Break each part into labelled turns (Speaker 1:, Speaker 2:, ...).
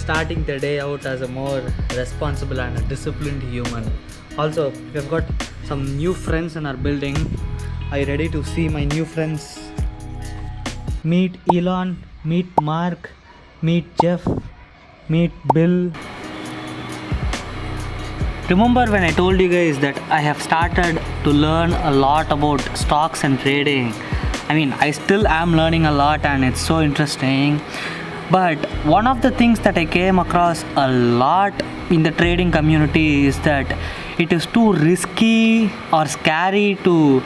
Speaker 1: starting the day out as a more responsible and a disciplined human. Also, we've got some new friends in our building. Are you ready to see my new friends? Meet Elon, meet Mark, meet Jeff, meet Bill. Remember when I told you guys that I have started to learn a lot about stocks and trading? I mean, I still am learning a lot and it's so interesting. But one of the things that I came across a lot in the trading community is that it is too risky or scary to,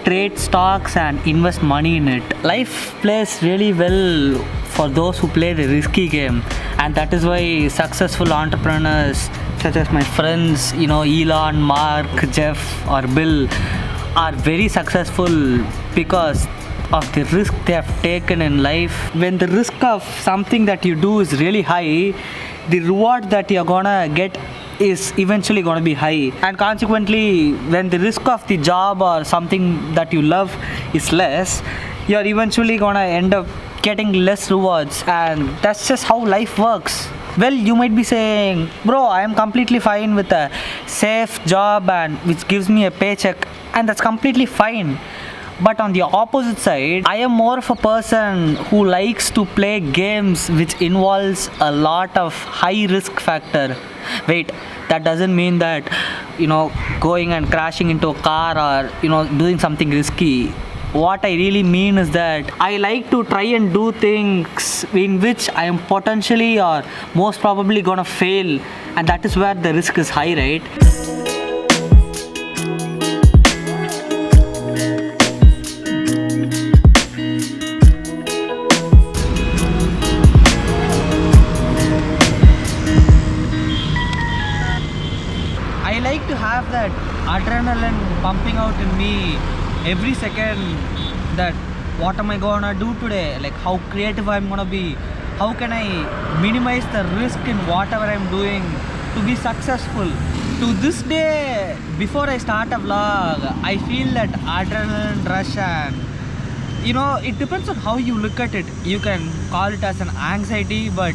Speaker 1: trade stocks and invest money in it. Life plays really well for those who play the risky game, and that is why successful entrepreneurs such as my friends, Elon, Mark, Jeff or Bill are very successful because of the risk they have taken in life. When the risk of something that you do is really high, the reward that you're gonna get is eventually gonna be high, and consequently when the risk of the job or something that you love is less, you're eventually gonna end up getting less rewards, and that's just how life works. Well, you might be saying, bro, I am completely fine with a safe job and which gives me a paycheck, and that's completely fine. But on the opposite side, I am more of a person who likes to play games which involves a lot of high risk factor. Wait, that doesn't mean that, going and crashing into a car or, doing something risky. What I really mean is that I like to try and do things in which I am potentially or most probably gonna fail, and that is where the risk is high, right? I like to have that adrenaline pumping out in me every second, that what am I gonna do today, like how creative I'm gonna be, how can I minimize the risk in whatever I'm doing to be successful. To this day, before I start a vlog, I feel that adrenaline rush, and it depends on how you look at it. You can call it as an anxiety, but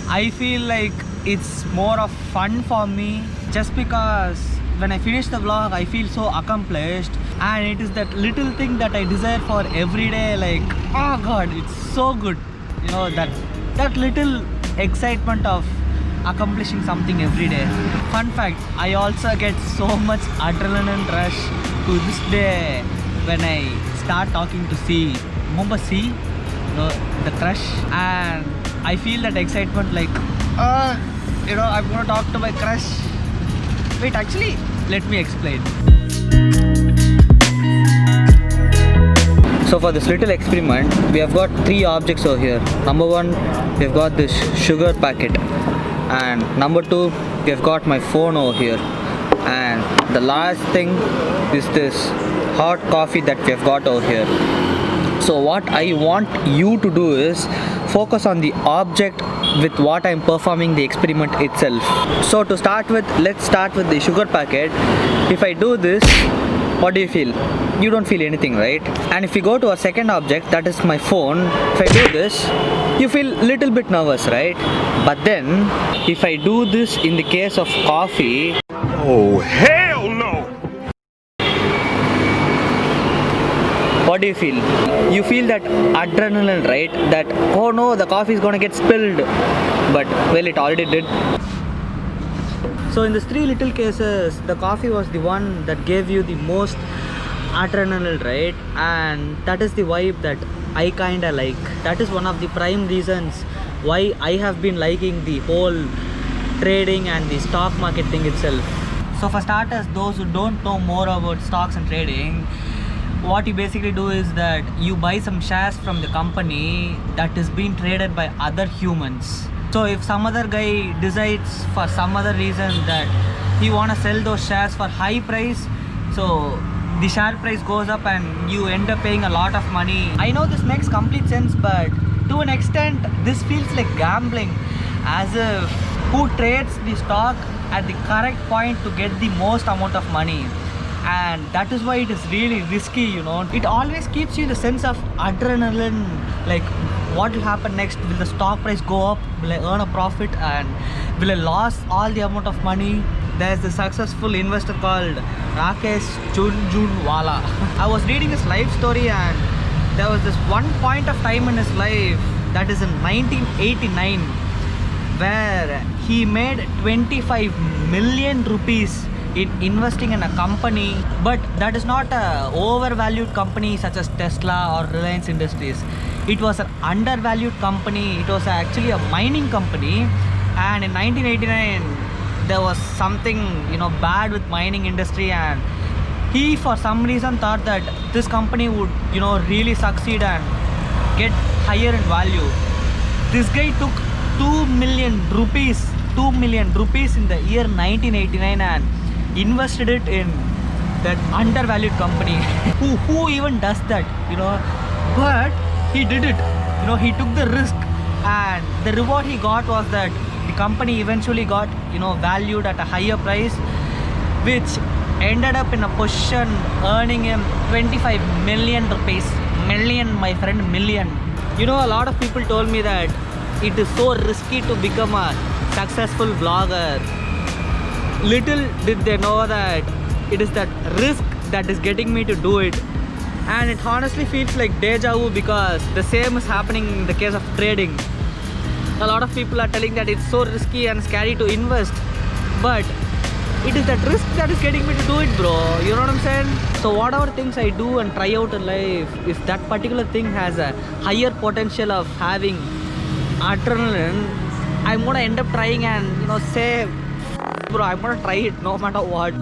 Speaker 1: I feel like it's more of fun for me, just because when I finish the vlog I feel so accomplished, and it is that little thing that I desire for every day, like, oh god, it's so good, that little excitement of accomplishing something every day. Fun fact, I also get so much adrenaline rush to this day when I start talking to C. Remember C? The crush, and I feel that excitement, like, I'm gonna talk to my crush. Wait, actually, let me explain. So for this little experiment, we have got 3 objects over here. Number 1, we've got this sugar packet, and number 2, we've got my phone over here, and the last thing is this hot coffee that we have got over here. So what I want you to do is focus on the object with what I'm performing the experiment itself. So to start with, let's start with the sugar packet. If I do this, what do you feel? You don't feel anything, right? And if you go to a second object, that is my phone, if I do this, you feel little bit nervous, right? But then if I do this in the case of coffee,
Speaker 2: oh hell no!
Speaker 1: what do you feel? You feel that adrenaline, right? That, oh no, the coffee is gonna get spilled. But, well, it already did. So in these 3 little cases, the coffee was the one that gave you the most adrenaline, right? And that is the vibe that I kinda like. That is one of the prime reasons why I have been liking the whole trading and the stock market thing itself. So for starters, those who don't know more about stocks and trading, what you basically do is that you buy some shares from the company that is being traded by other humans. So if some other guy decides for some other reason that he wanna sell those shares for high price, so the share price goes up and you end up paying a lot of money. I know this makes complete sense, but to an extent this feels like gambling, as if who trades the stock at the correct point to get the most amount of money. And that is why it is really risky. It always keeps you the sense of adrenaline, like what will happen next? Will the stock price go up? Will I earn a profit? And will I lose all the amount of money? There's the successful investor called Rakesh Jhunjhunwala. I was reading his life story, and there was this one point of time in his life, that is in 1989, where he made 25 million rupees in investing in a company, but that is not a overvalued company such as Tesla or Reliance Industries. It was an undervalued company. It was actually a mining company, and in 1989 there was something bad with mining industry, and he for some reason thought that this company would really succeed and get higher in value. This guy took 2 million rupees in the year 1989 and invested it in that undervalued company. who even does that, but he did it. He took the risk, and the reward he got was that the company eventually got valued at a higher price, which ended up in a position earning him 25 million rupees. Million, my friend, million. A lot of people told me that it is so risky to become a successful vlogger. Little did they know that it is that risk that is getting me to do it. And it honestly feels like deja vu, because the same is happening in the case of trading. A lot of people are telling that it's so risky and scary to invest, but it is that risk that is getting me to do it, bro. You know what I'm saying? So whatever things I do and try out in life, if that particular thing has a higher potential of having adrenaline, I'm gonna end up trying and say, bro, I'm gonna try it no matter what.